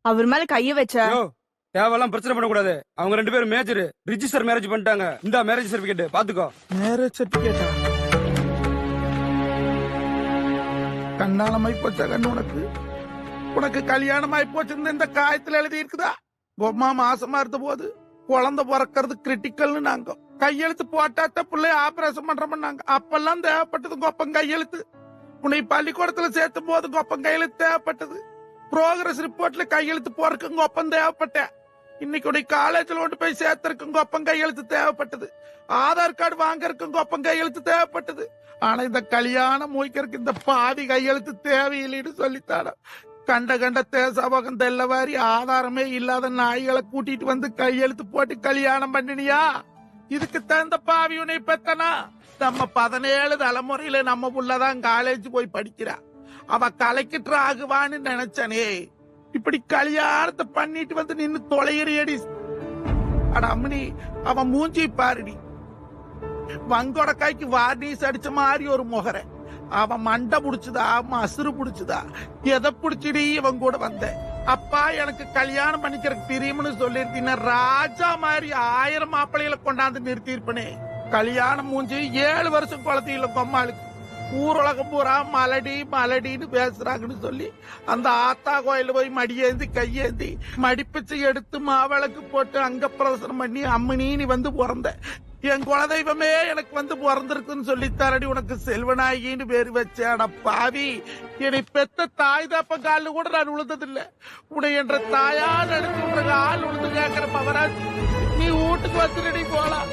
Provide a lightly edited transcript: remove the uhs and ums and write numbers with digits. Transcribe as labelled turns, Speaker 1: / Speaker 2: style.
Speaker 1: அவர் மேல கைய வச்ச
Speaker 2: யோ தேவையெல்லாம் பிரச்சனை பண்ணக்கூடாது. அவங்க 2 பேரும் மேஜர் ரிஜிஸ்டர் மேரேஜ் பண்ணிட்டாங்க. இந்த மேரேஜ் சர்டிபிகேட் பாத்துக்கோ.
Speaker 3: மேரேஜ் சர்டிபிகேட்டா? கண்ணாலமாய் போச்சா கண்ணு உனக்கு? உனக்கு கல்யாணமாய் போச்சு இந்த காயத்துல எழுதி இருக்குதா? பொம்மா மாசமா இருந்த போது குழந்தை பிறக்கிறது கிரிட்டிக்கல்னு நாங்க கையெழுத்து போட்டாட்ட பிள்ளை ஆபரேஷன் பண்றோம்னாங்க. அப்பெல்லாம் தேவைப்பட்டது கொப்பம் கையெழுத்து. உன்னை பள்ளிக்கூடத்துல சேர்த்தும் போது கொப்பம் கையெழுத்து தேவைப்பட்டது. ப்ரோக்ரஸ் ரிப்போர்ட்ல கையெழுத்து போறதுக்கு கொப்பம் தேவைப்பட்டேன். இன்னைக்கு உடைய காலேஜ்ல கொண்டு போய் சேர்த்திருக்கும் கொப்பம் கையெழுத்து தேவைப்பட்டது. ஆதார் கார்டு வாங்கறதுக்கும் கொப்பம் கையெழுத்து தேவைப்பட்டது. ஆனா இந்த கல்யாணம் மூய்க்கிறதுக்கு இந்த பாதி கையெழுத்து தேவையில்லைன்னு சொல்லித்தாட கண்ட கண்ட தேசபகம் தெல்லவாரி ஆதாரமே இல்லாத நாய்களை கூட்டிட்டு வந்து கையெழுத்து போட்டு கல்யாணம் பண்ணினியா? இதுக்கு தகுந்த பாவி உன்னை பெத்தனா? நம்ம 17 தலைமுறையில நம்ம புள்ளதான் காலேஜ் போய் படிக்கிறா. அவ கலெக்டர் ஆகுவான்னு நினைச்சனே, இப்படி கல்யாணத்தை பண்ணிட்டு வந்து நின்னு தொலையறியடி. அட அம்மனி, அவன் மூஞ்சி பாருடி. வங்கொடக்காய்க்கு வார்னிஸ் அடிச்ச மாதிரி ஒரு முகரை. அவன் மண்டை புடிச்சுதா மசுறு புடிச்சுதா எதை புடிச்சிடி இவன் கூட வந்த? அப்பா எனக்கு கல்யாணம் பண்ணிக்கிறதுக்கு தெரியும்னு சொல்லிருத்தீங்க. ராஜா மாதிரி 1000 மாப்பிள்ளைகளை கொண்டாந்து நிறுத்திருப்பனே. கல்யாணம் மூஞ்சி 7 வருஷம் குளத்தில கொம்மாளுக்கு. ஊருலகம் பூரா மலடி மலடின்னு பேசுறாங்கன்னு சொல்லி அந்த ஆத்தா கோயில போய் மடியேந்தி கையேந்தி மடிப்பிச்சு எடுத்து மாவிளக்கு போட்டு அங்க பிரதர்சனம் பண்ணி அம்மனி நீ வந்து பிறந்த. என் குலதெய்வமே எனக்கு வந்து பிறந்திருக்குன்னு சொல்லி தரடி உனக்கு செல்வநாயகின்னு பேரு வச்சேட பாவி. என்னை பெத்த தாய் தாப்ப காலில் கூட நான் விழுந்ததில்லை. உன்னை என்ற தாயால் எடுத்து ஆள் விழுந்து கேட்கிற பவராஜ் நீ வீட்டுக்கு வந்துடி போலாம்.